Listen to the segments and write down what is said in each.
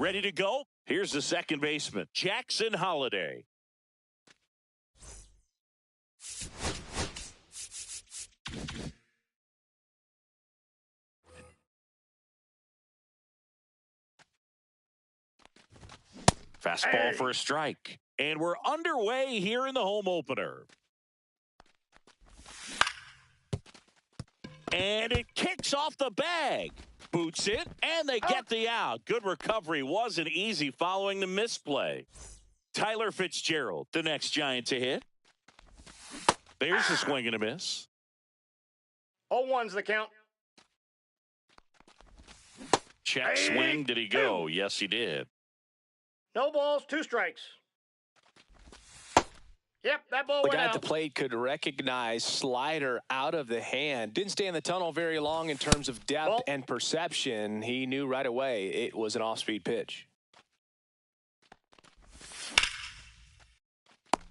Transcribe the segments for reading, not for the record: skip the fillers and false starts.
Ready to go? Here's the second baseman, Jackson Holliday. Fastball for a strike. And we're underway here in the home opener. And it kicks off the bag. Boots it, and they get the out. Good recovery. Wasn't easy following the misplay. Tyler Fitzgerald, the next Giant to hit. There's a swing and a miss. 0-1's the count. Check swing. Did he go? Yes, he did. No balls, 2 strikes. Yep, that ball The went guy out. at the plate could recognize slider out of the hand. Didn't stay in the tunnel very long in terms of depth and perception. He knew right away it was an off-speed pitch.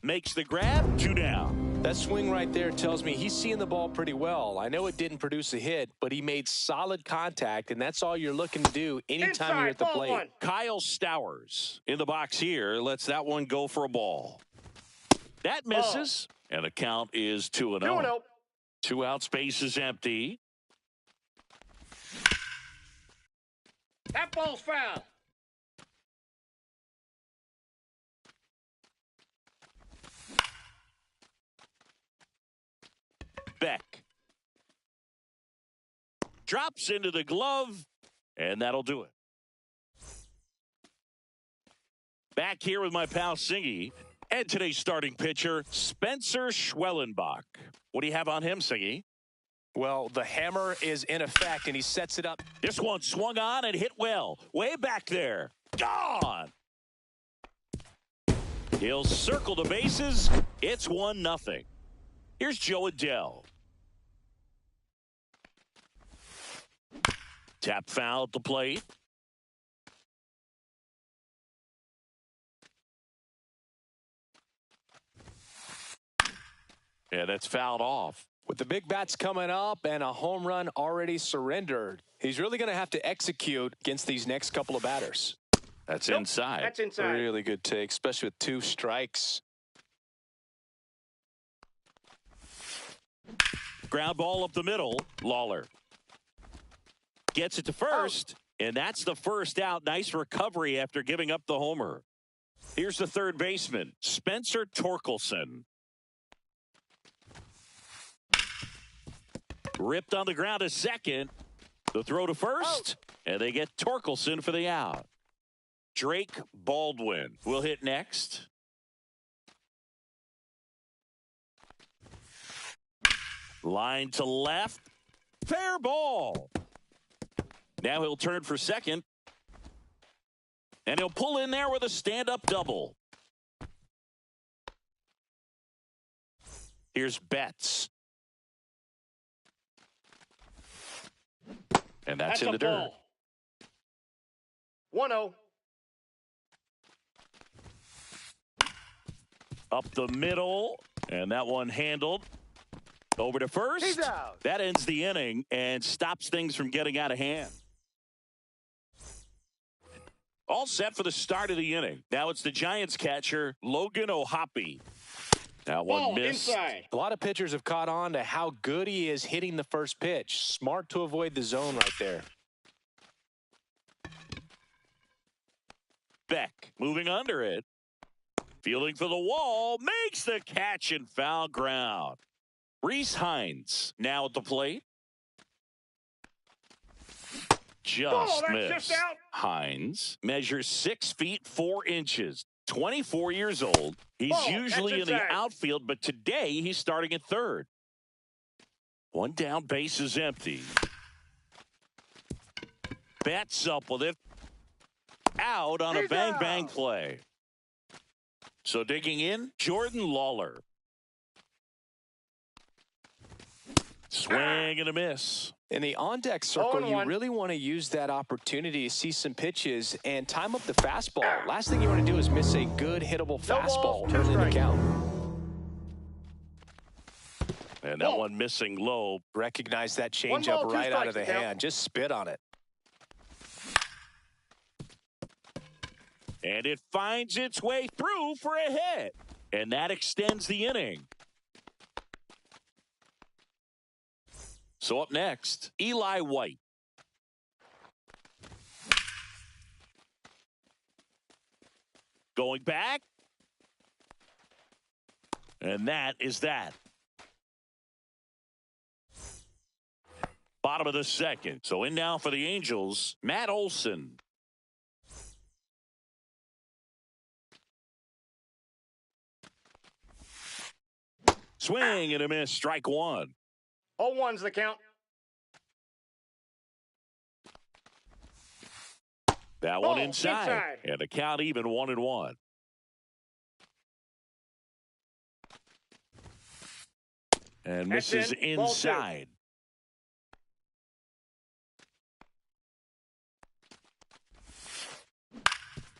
Makes the grab, 2 down. That swing right there tells me he's seeing the ball pretty well. I know it didn't produce a hit, but he made solid contact, and that's all you're looking to do anytime you're at the plate. 1. Kyle Stowers in the box here. Lets that one go for a ball. That misses, and the count is 2-0. 2-0. 2 out, space is empty. That ball's foul. Beck drops into the glove, and that'll do it. Back here with my pal Singy. And today's starting pitcher, Spencer Schwellenbach. What do you have on him, Singy? Well, the hammer is in effect, and he sets it up. This one swung on and hit well. Way back there. Gone. He'll circle the bases. It's 1-0. Here's Joe Adell. Tap foul at the plate. Yeah, that's fouled off. With the big bats coming up and a home run already surrendered, he's really going to have to execute against these next couple of batters. That's inside. That's inside. Really good take, especially with 2 strikes. Ground ball up the middle. Lawler gets it to first, and that's the first out. Nice recovery after giving up the homer. Here's the third baseman, Spencer Torkelson. Ripped on the ground to second. The throw to first, and they get Torkelson for the out. Drake Baldwin will hit next. Line to left. Fair ball. Now he'll turn for second. And he'll pull in there with a stand-up double. Here's Betts. And that's in the dirt. 1-0. Up the middle, and that one handled. Over to first. He's out. That ends the inning and stops things from getting out of hand. All set for the start of the inning. Now it's the Giants catcher, Logan O'Hoppe. That one missed. Inside. A lot of pitchers have caught on to how good he is hitting the first pitch. Smart to avoid the zone right there. Beck moving under it. Fielding for the wall. Makes the catch in foul ground. Reese Hines now at the plate. Just missed. Just out. Hines measures 6 feet 4 inches. 24 years old. He's usually in the outfield, but today he's starting at third. One down, base is empty. Betts up with it. Out on a bang-bang play. So digging in, Jordan Lawler. Swing and a miss. In the on-deck circle, you really want to use that opportunity to see some pitches and time up the fastball. Last thing you want to do is miss a good hittable fastball early in the count. And that one missing low. Recognize that changeup right out of the hand. Just spit on it. And it finds its way through for a hit. And that extends the inning. So up next, Eli White. Going back. And that is that. Bottom of the second. So in now for the Angels, Matt Olson. Swing and a miss, strike one. 0-1's the count. That one inside. And the count even 1-1. And misses inside.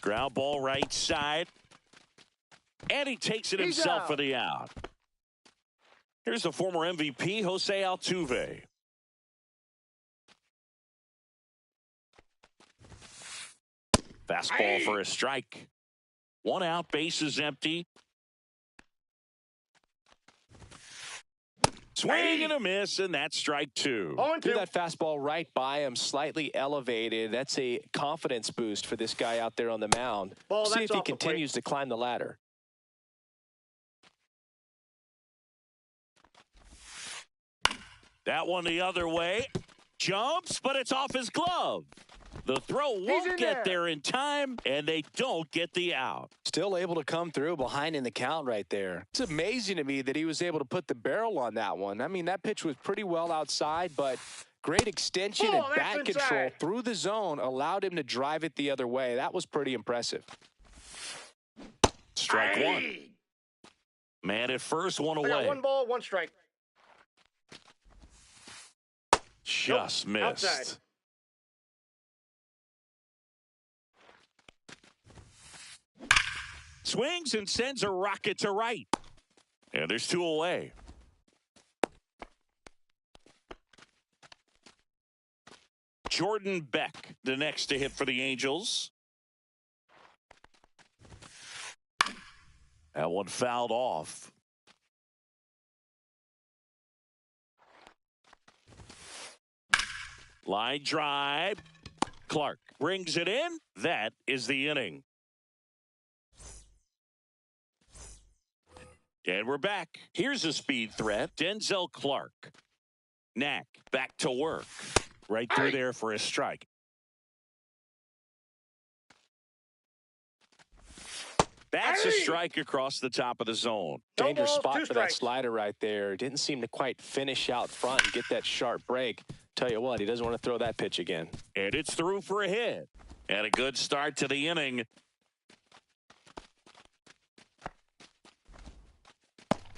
Ground ball right side. And he takes it himself for the out. Here's the former MVP, Jose Altuve. Fastball for a strike. One out, bases empty. Swing and a miss, and that's strike two. Threw that fastball right by him, slightly elevated. That's a confidence boost for this guy out there on the mound. See if he continues to climb the ladder. That one the other way. Jumps, but it's off his glove. The throw won't get there in time, and they don't get the out. Still able to come through behind in the count right there. It's amazing to me that he was able to put the barrel on that one. I mean, that pitch was pretty well outside, but great extension and bat control through the zone allowed him to drive it the other way. That was pretty impressive. Strike one. Man at first, one away. 1 ball, 1 strike. Just missed. Outside. Swings and sends a rocket to right. And there's 2 away. Jordan Beck, the next to hit for the Angels. That one fouled off. Line drive. Clark brings it in. That is the inning. And we're back. Here's a speed threat. Denzel Clark. Knack back to work. Right through there for a strike. That's a strike across the top of the zone. Dangerous spot for that slider right there. Didn't seem to quite finish out front and get that sharp break. Tell you what, he doesn't want to throw that pitch again. And it's through for a hit. And a good start to the inning.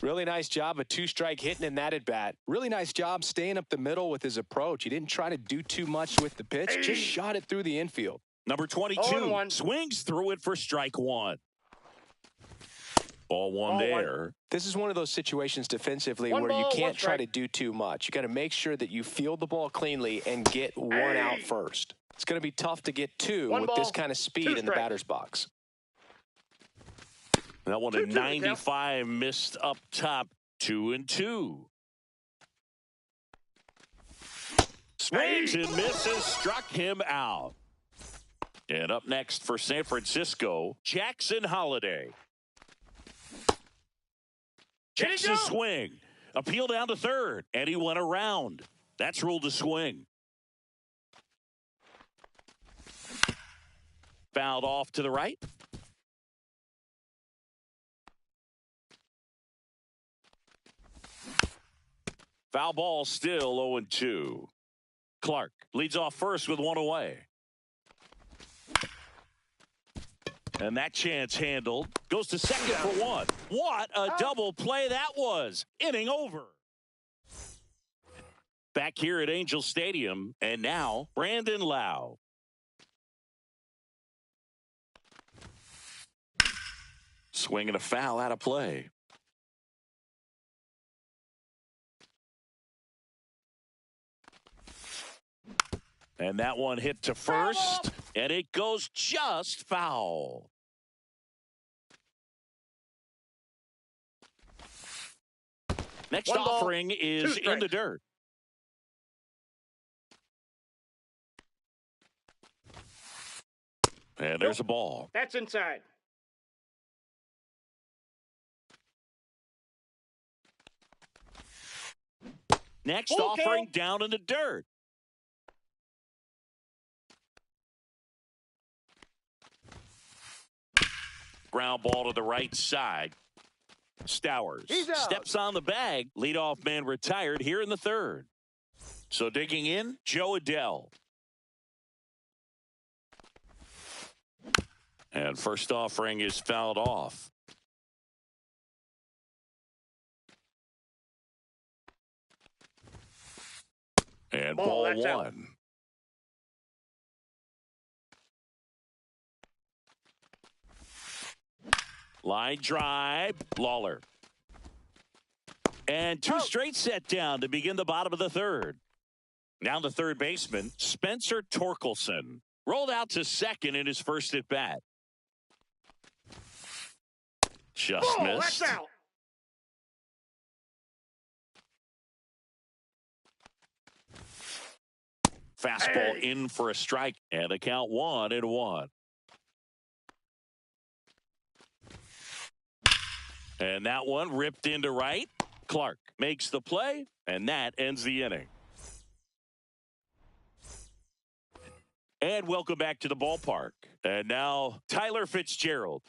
Really nice job, a 2-strike hitting in that at bat. Really nice job staying up the middle with his approach. He didn't try to do too much with the pitch, just shot it through the infield. Number 22 swings through it for strike one. Ball one there. This is one of those situations defensively where you can't try to do too much. You got to make sure that you field the ball cleanly and get one out first. It's going to be tough to get two with this kind of speed in the batter's box. That one at 95 missed up top. 2-2. Swings and misses, struck him out. And up next for San Francisco, Jackson Holliday. Checks his swing. Appeal down to third, and he went around. That's ruled a swing. Fouled off to the right. Foul ball still 0-2. Clark leads off first with one away. And that chance handled. Goes to second for one. What a double play that was. Inning over. Back here at Angel Stadium. And now, Brandon Lowe. Swinging a foul out of play. And that one hit to first, and it goes just foul. Next One ball, offering is in the dirt. And there's a ball. That's inside. Next offering down in the dirt. Ground ball to the right side. Stowers steps on the bag. Leadoff man retired here in the third. So digging in, Joe Adell. And first offering is fouled off. And ball one. Out. Line drive, Lawler. And two straight set down to begin the bottom of the third. Now the third baseman, Spencer Torkelson, rolled out to second in his first at bat. Just missed. That's out. Fastball in for a strike, and the count 1-1. And that one ripped into right. Clark makes the play, and that ends the inning. And welcome back to the ballpark. And now Tyler Fitzgerald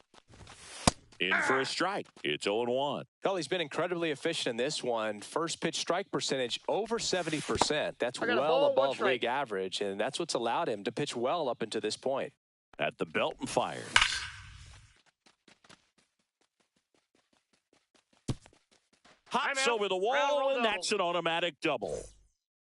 in for a strike. It's 0-1. Well, he's been incredibly efficient in this one. First pitch strike percentage over 70%. That's well above league average, and that's what's allowed him to pitch well up until this point. At the belt and fires. Hops over the wall, and that's an automatic double.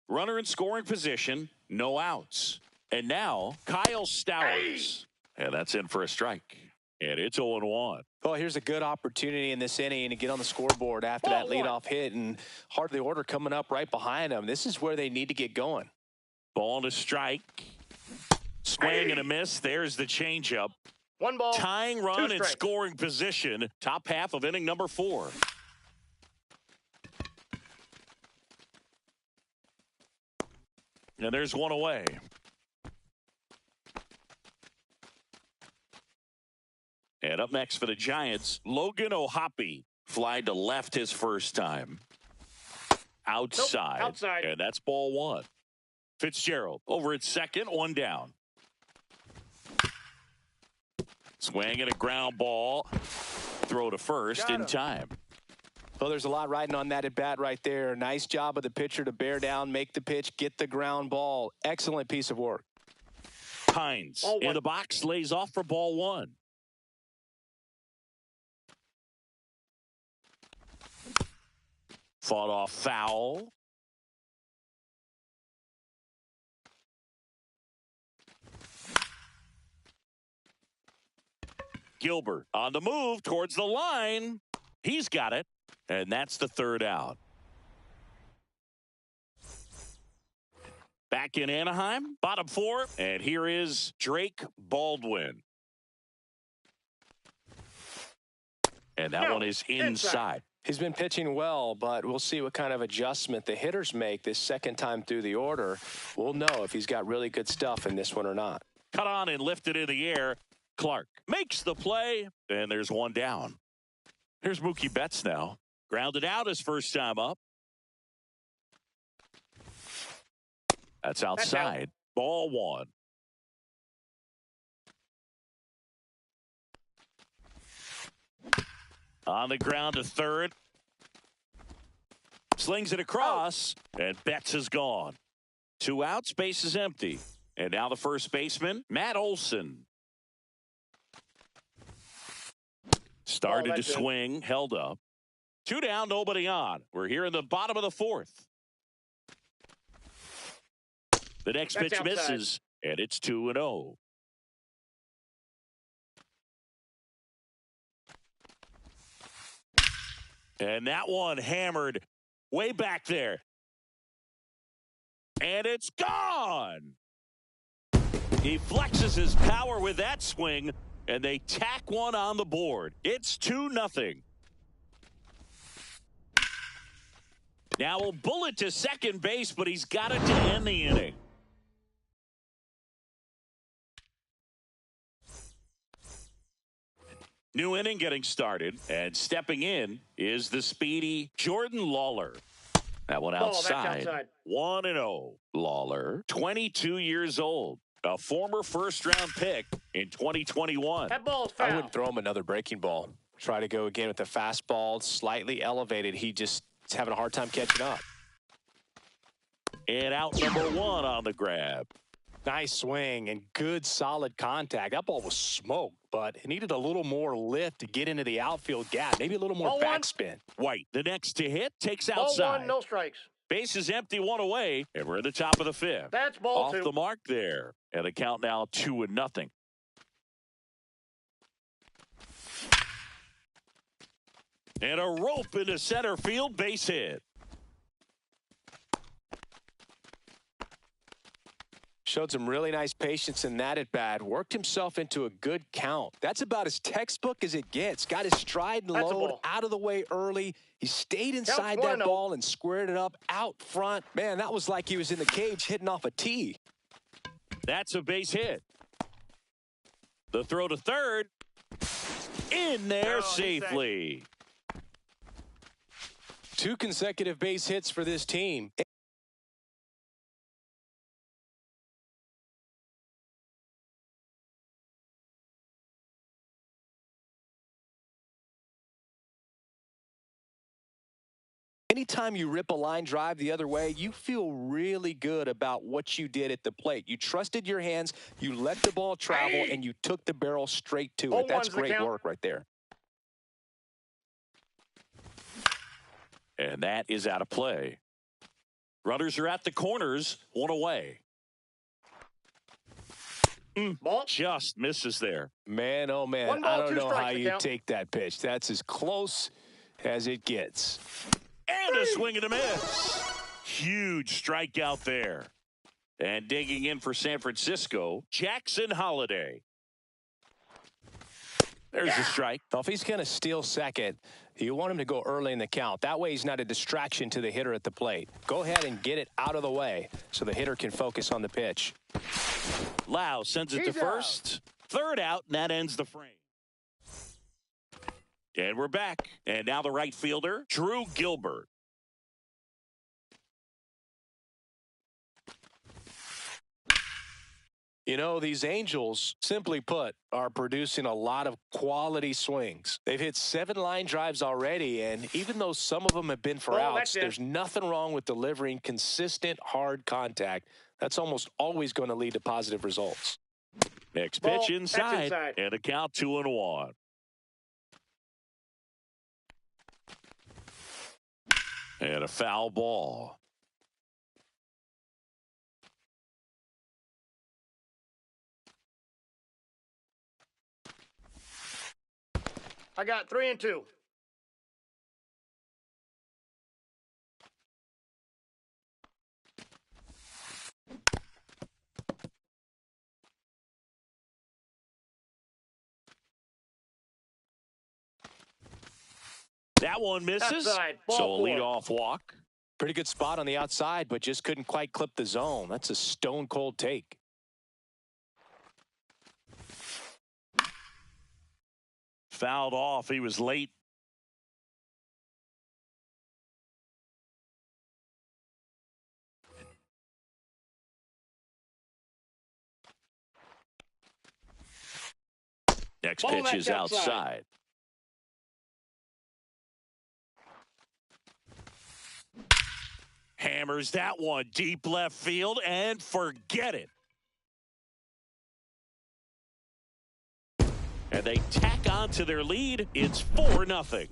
Runner in scoring position, no outs. And now, Kyle Stowers. And that's in for a strike. And it's 0-1. Well, here's a good opportunity in this inning to get on the scoreboard after that leadoff hit, and heart of the order coming up right behind them. This is where they need to get going. Ball to strike. Swing and a miss. There's the changeup. One ball. Tying run in scoring position. Top half of inning number 4. And there's one away. And up next for the Giants, Logan O'Hoppe. Fly to left his first time. Outside. Nope, outside. And that's ball 1. Fitzgerald over at second, 1 down. Swing and a ground ball. Throw to first in time. Well, there's a lot riding on that at bat right there. Nice job of the pitcher to bear down, make the pitch, get the ground ball. Excellent piece of work. Hines in the box, lays off for ball 1. Fought off foul. Gilbert on the move towards the line. He's got it. And that's the third out. Back in Anaheim, bottom 4. And here is Drake Baldwin. And that one is inside. He's been pitching well, but we'll see what kind of adjustment the hitters make this second time through the order. We'll know if he's got really good stuff in this one or not. Cut on and lifted in the air. Clark makes the play, and there's one down. Here's Mookie Betts now. Grounded out his first time up. That's outside. Ball 1. On the ground to third. Slings it across, and Betts is gone. 2 outs, base is empty. And now the first baseman, Matt Olson. Started to swing, held up. 2 down, nobody on. We're here in the bottom of the 4th. The next pitch misses, and it's 2-0. And that one hammered way back there. And it's gone. He flexes his power with that swing, and they tack one on the board. It's 2-0. Now we'll bullet to second base, but he's got it to end the inning. New inning getting started, and stepping in is the speedy Jordan Lawler. That one outside. 1-0. Lawler, 22 years old, a former first-round pick in 2021. That ball's foul. I wouldn't throw him another breaking ball. Try to go again with the fastball, slightly elevated. He just is having a hard time catching up. And out number one on the grab. Nice swing and good solid contact. That ball was smoked, but it needed a little more lift to get into the outfield gap. Maybe a little more backspin. White, the next to hit, takes ball outside. One, no strikes. Base is empty, one away, and we're at the top of the fifth. That's ball off two. The mark there, and the count now 2-0. And a rope into center field, base hit. Showed some really nice patience in that at bat. Worked himself into a good count. That's about as textbook as it gets. Got his stride and load out of the way early. He stayed inside that ball and squared it up out front. Man, that was like he was in the cage hitting off a tee. That's a base hit. The throw to third. In there safely. 2 consecutive base hits for this team. Anytime you rip a line drive the other way, you feel really good about what you did at the plate. You trusted your hands, you let the ball travel, and you took the barrel straight to it. That's great work right there. And that is out of play. Runners are at the corners, one away. Just misses there. Man, oh man, I don't know how you take that pitch. That's as close as it gets. And a swing and a miss. Huge strikeout there. And digging in for San Francisco, Jackson Holliday. There's the strike. Well, if he's going to steal second, you want him to go early in the count. That way he's not a distraction to the hitter at the plate. Go ahead and get it out of the way so the hitter can focus on the pitch. Lau sends it to first. Third out, and that ends the frame. And we're back. And now the right fielder, Drew Gilbert. You know, these Angels, simply put, are producing a lot of quality swings. They've hit 7 line drives already, and even though some of them have been for outs, there's nothing wrong with delivering consistent, hard contact. That's almost always going to lead to positive results. Next pitch inside, and a count 2-1. And a foul ball. I got 3-2. That one misses. So a leadoff walk. Pretty good spot on the outside, but just couldn't quite clip the zone. That's a stone cold take. Fouled off. He was late. Next pitch is outside. Hammers that one deep left field and forget it. And they tack on to their lead. It's 4-0.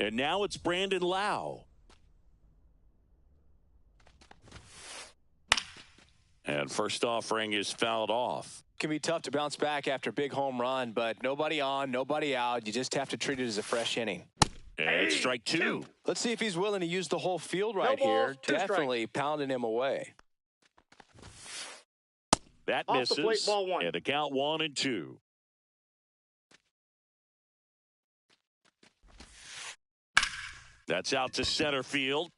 And now it's Brandon Lau. And first offering is fouled off. Can be tough to bounce back after a big home run, but nobody on, nobody out. You just have to treat it as a fresh inning. And strike 2. Let's see if he's willing to use the whole field right here. Definitely pounding him away. That misses. The plate, ball 1. And a count 1-2. That's out to center field.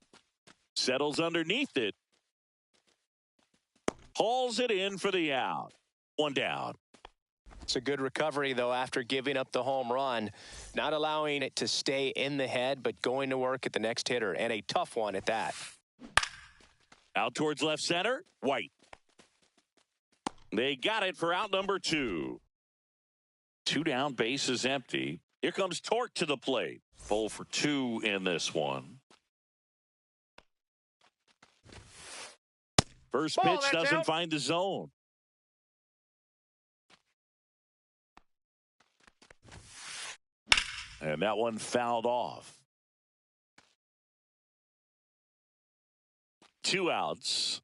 Settles underneath it. Hauls it in for the out. One down. It's a good recovery, though, after giving up the home run. Not allowing it to stay in the head, but going to work at the next hitter, and a tough one at that. Out towards left center, White. They got it for out number 2. 2 down, base is empty. Here comes Torque to the plate. 0 for 2 in this one. First pitch doesn't out. find the zone. And that one fouled off. 2 outs.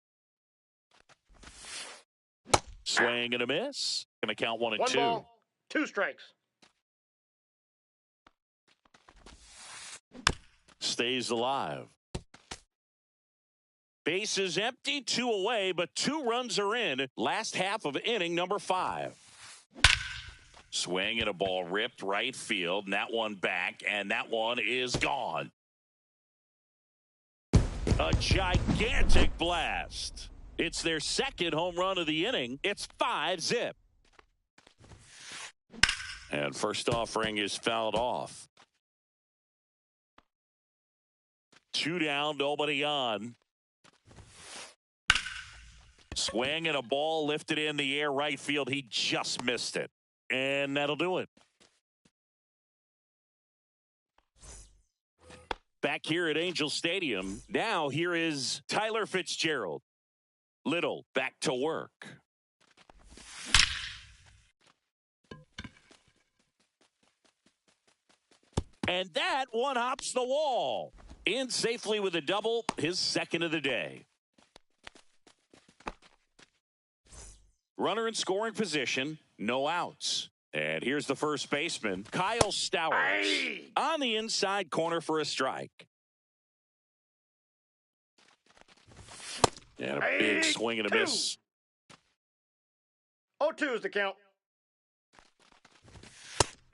Swing and a miss. Going to count 1 and 2. 1 ball, 2 strikes. Stays alive. Base is empty, 2 away, but 2 runs are in. Last half of inning number 5. Swing and a ball ripped right field, and that one back, and that one is gone. A gigantic blast. It's their second home run of the inning. It's 5-zip. And first offering is fouled off. 2 down, nobody on. Swing and a ball lifted in the air right field. He just missed it. And that'll do it. Back here at Angel Stadium, now here is Tyler Fitzgerald. Little back to work. And that one hops the wall. In safely with a double, his second of the day. Runner in scoring position, no outs. And here's the first baseman, Kyle Stowers, on the inside corner for a strike. And a big swing and a miss. 0-2 is the count.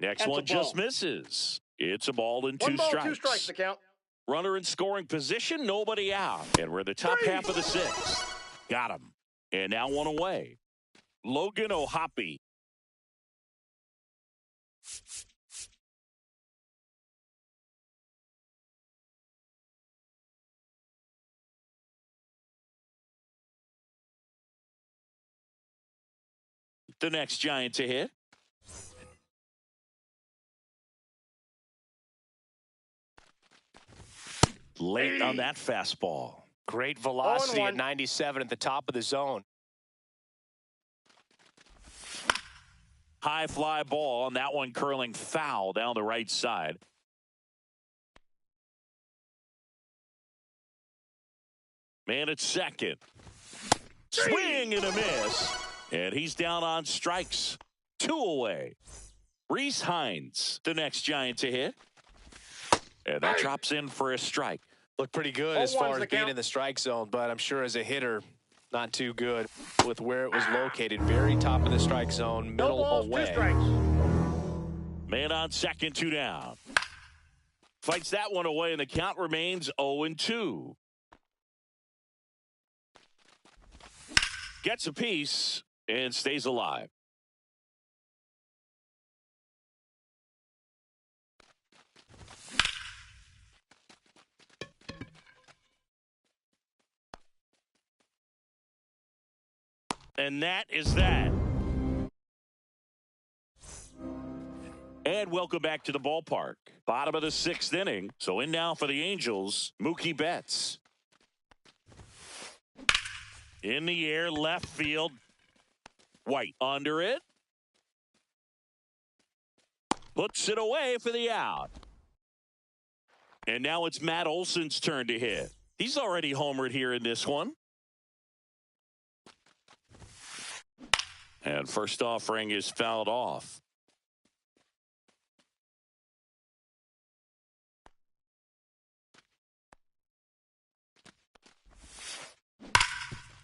Next one just misses. It's a ball and 2 1 ball, strikes. 2 strikes the count. Runner in scoring position, nobody out. And we're in the top half of the 6th. Got him. And now 1 away. Logan O'Hoppe. The next Giant to hit. Late on that fastball. Great velocity at 97 at the top of the zone. High fly ball, and that one curling foul down the right side. Man at second. Swing and a miss. And he's down on strikes. 2 away. Reese Hines, the next Giant to hit. And that drops in for a strike. Looked pretty good as far as being in the strike zone, but I'm sure as a hitter, not too good with where it was located. Very top of the strike zone, middle away. 2 strikes. Man on second, 2 down. Fights that one away, and the count remains 0-2. Gets a piece and stays alive. And that is that. And welcome back to the ballpark. Bottom of the 6th inning. So in now for the Angels, Mookie Betts. In the air, left field. White under it. Puts it away for the out. And now it's Matt Olson's turn to hit. He's already homered here in this one. And first offering is fouled off.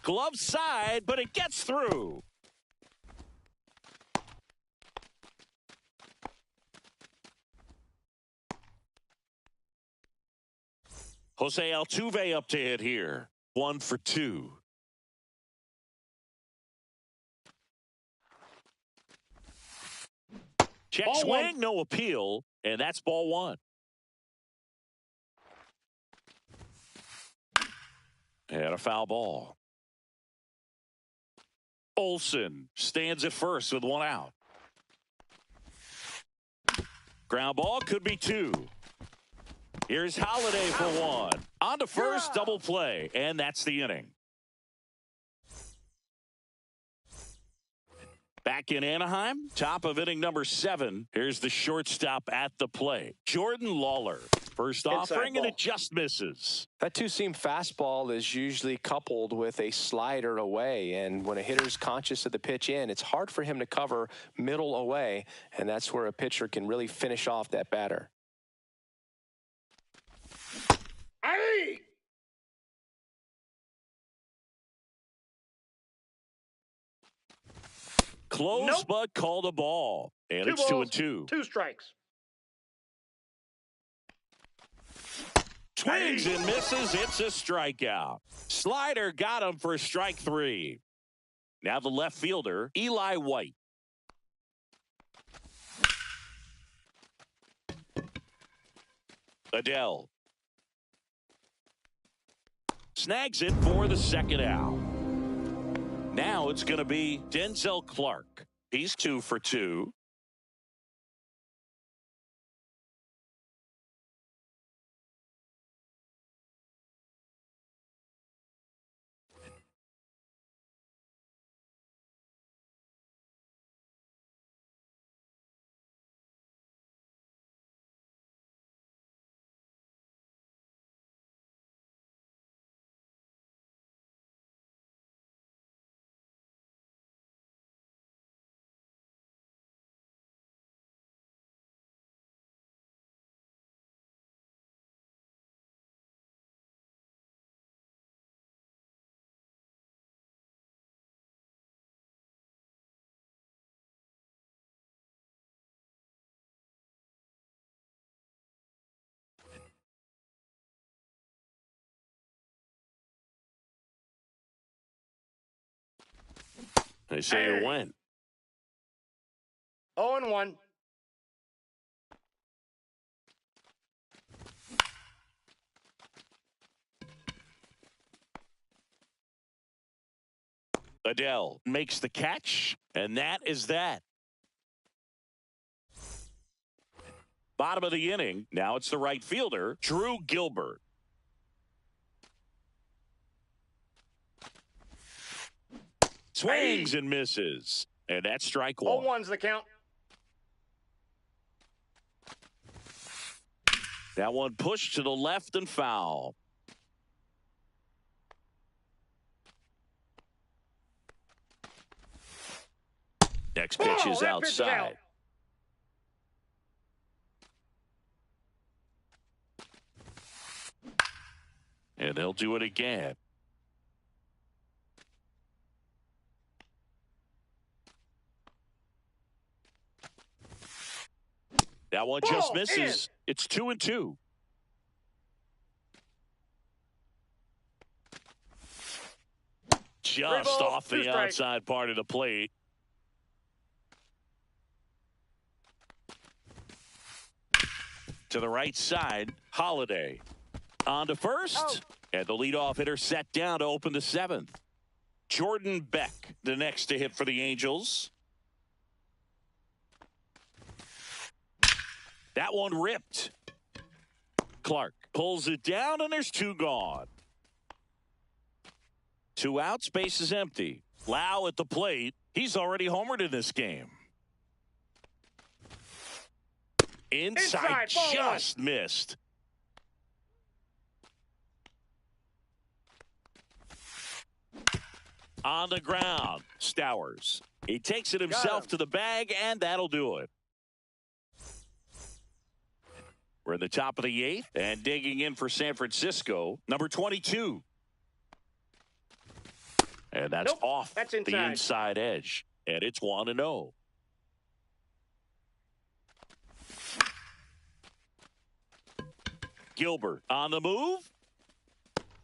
Glove side, but it gets through. Jose Altuve up to hit here. 1 for 2. Check ball swing, one. no appeal, and that's ball 1. And a foul ball. Olson stands at first with 1 out. Ground ball could be 2. Here's Holiday for 1. On to first, double play, and that's the inning. Back in Anaheim, top of inning number 7. Here's the shortstop at the plate, Jordan Lawler. First offering, and it just misses. That two-seam fastball is usually coupled with a slider away, and when a hitter's conscious of the pitch in, it's hard for him to cover middle away, and that's where a pitcher can really finish off that batter. Aye. Close, Nope. but called a ball, and 2 it's 2 balls, and 2. 2 strikes. Swings and misses. It's a strikeout. Slider got him for strike 3. Now the left fielder, Eli White. Adele snags it for the second out. Now it's going to be Denzel Clark. He's 2 for 2. They say it went. 0-1. Adele makes the catch, and that is that. Bottom of the inning. Now it's the right fielder, Drew Gilbert. Swings and misses. And that's strike 1. 0-1's the count. That one pushed to the left and foul. Next pitch is outside. And they'll do it again. That one just misses. It's 2 and 2. Just off the outside part of the plate. To the right side, Holiday. On to first. And the leadoff hitter set down to open the 7th. Jordan Beck, the next to hit for the Angels. That one ripped. Clark pulls it down, and there's 2 gone. 2 outs, base is empty. Lau at the plate. He's already homered in this game. Inside just missed. On the ground, Stowers. He takes it himself to the bag, and that'll do it. We're in the top of the 8th, and digging in for San Francisco, number 22. And that's off the inside edge, and it's 1-0. Gilbert on the move,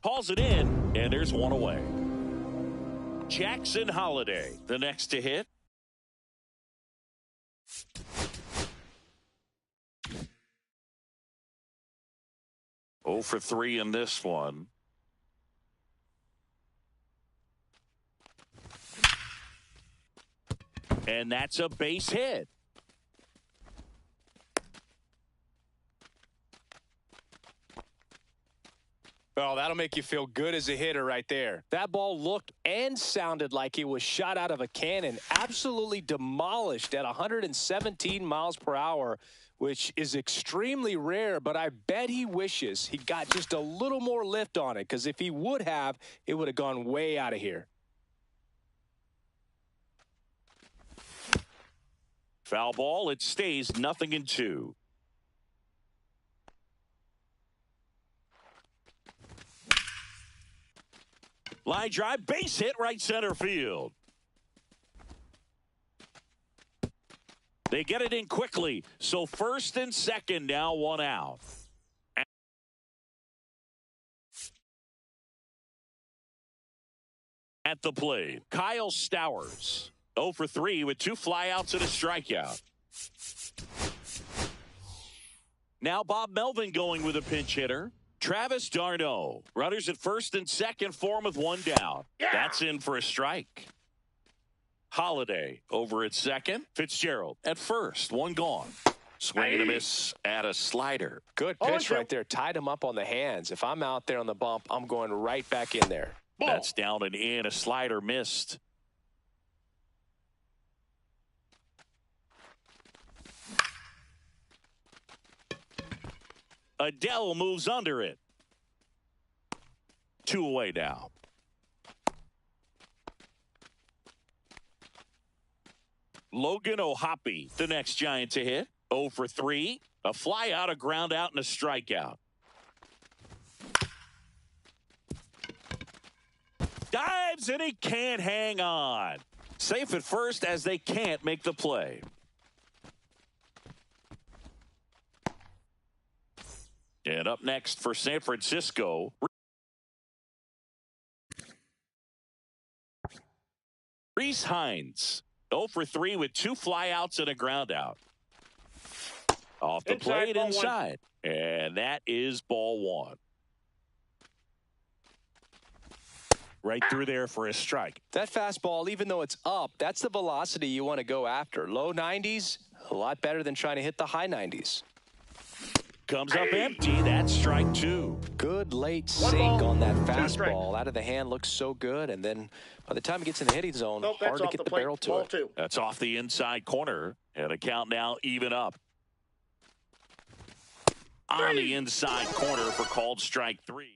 Calls it in, and there's one away. Jackson Holliday, the next to hit. Oh for 3 in this one. And that's a base hit. Oh, that'll make you feel good as a hitter right there. That ball looked and sounded like it was shot out of a cannon. Absolutely demolished at 117 miles per hour, which is extremely rare, but I bet he wishes he got just a little more lift on it, because if he would have, it would have gone way out of here. Foul ball. It stays 0-2. Line drive, base hit, right center field. They get it in quickly, so first and second, now one out. At the plate, Kyle Stowers. 0 for 3 with 2 flyouts and a strikeout. Now Bob Melvin going with a pinch hitter. Travis d'Arnaud. Runners at first and second for him with 1 down. Yeah. That's in for a strike. Holliday over at second. Fitzgerald at first. 1 gone. Swing and a miss at a slider. Good pitch right there. Tied him up on the hands. If I'm out there on the bump, I'm going right back in there. Ball. That's down and in. A slider missed. Adele moves under it. 2 away now. Logan O'Hoppe, the next Giant to hit. 0 for 3. A fly out, a ground out, and a strikeout. Dives, and he can't hang on. Safe at first as they can't make the play. And up next for San Francisco, Reese Hines. 0 for 3 with 2 flyouts and a ground out. Off the plate inside. And that is ball 1. Right through there for a strike. That fastball, even though it's up, that's the velocity you want to go after. Low 90s, a lot better than trying to hit the high 90s. Comes up empty. That's strike 2. Good late sink on that fastball. Out of the hand, looks so good. And then by the time it gets in the hitting zone, hard to get the barrel to it. That's off the inside corner. And a count now even up. On the inside corner for called strike 3.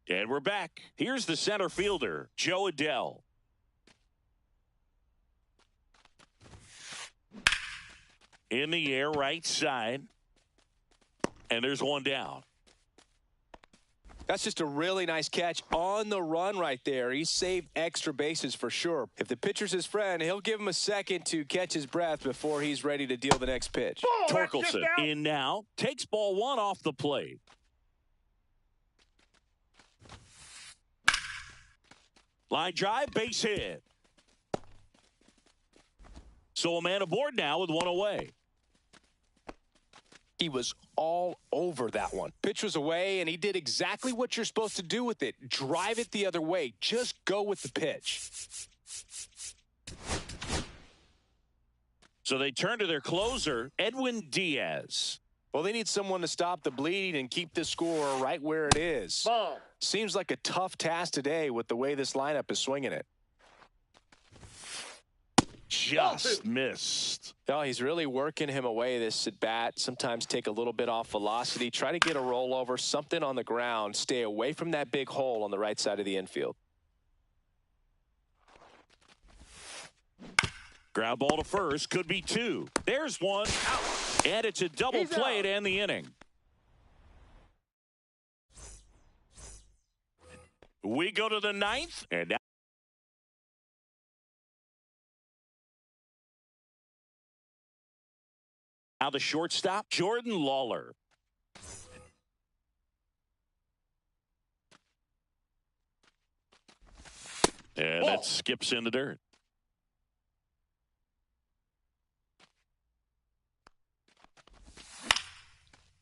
And we're back. Here's the center fielder, Jo Adell. In the air, right side. And there's 1 down. That's just a really nice catch on the run right there. He saved extra bases for sure. If the pitcher's his friend, he'll give him a second to catch his breath before he's ready to deal the next pitch. Torkelson in now. Takes ball 1 off the plate. Line drive, base hit. So a man aboard now with 1 away. He was all over that one. Pitch was away, and he did exactly what you're supposed to do with it. Drive it the other way. Just go with the pitch. So they turn to their closer, Edwin Diaz. Well, they need someone to stop the bleeding and keep the score right where it is. Ball. Seems like a tough task today with the way this lineup is swinging it. Just missed. Oh, he's really working him away this at bat. Sometimes take a little bit off velocity. Try to get a rollover, something on the ground. Stay away from that big hole on the right side of the infield. Ground ball to first. Could be 2. There's 1 out. And it's a double play to end the inning. We go to the 9th. And now Now the shortstop, Jordan Lawler. And it skips in the dirt.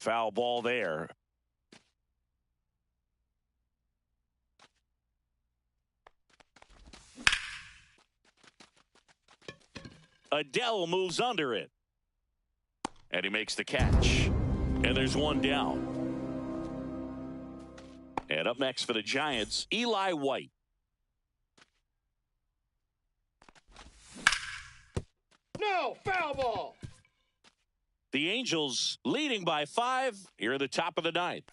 Foul ball there. Adele moves under it. And he makes the catch. And there's one down. And up next for the Giants, Eli White. No, foul ball. The Angels leading by 5 here at the top of the 9th.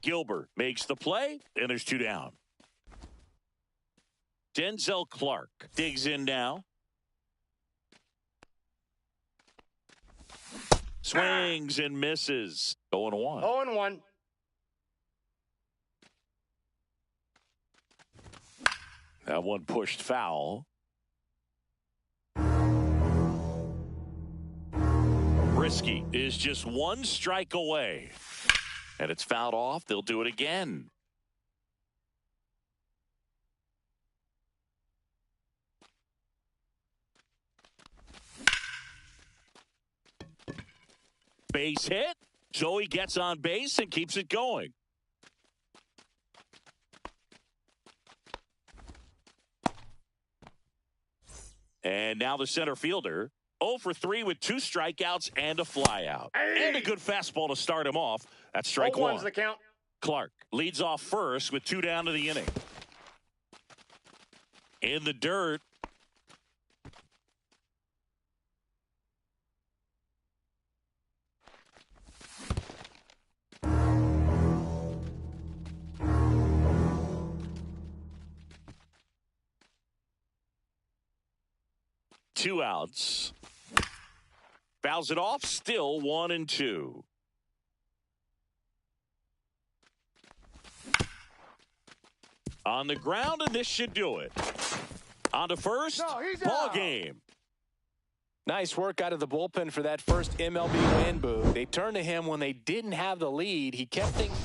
Gilbert makes the play, and there's 2 down. Denzel Clark digs in now. Swings and misses. 0-1. 0-1. That one pushed foul. Risky is just 1 strike away. And it's fouled off. They'll do it again. Base hit. Joey gets on base and keeps it going. And now the center fielder, 0 for 3 with 2 strikeouts and a flyout. And a good fastball to start him off. That's strike 1. The count. Clark leads off first with 2 down to the inning. In the dirt. Two outs. Fouls it off. Still 1-2. On the ground, and this should do it. On to first. No, he's ball out. Game. Nice work out of the bullpen for that first MLB win, Boo. They turned to him when they didn't have the lead. He kept things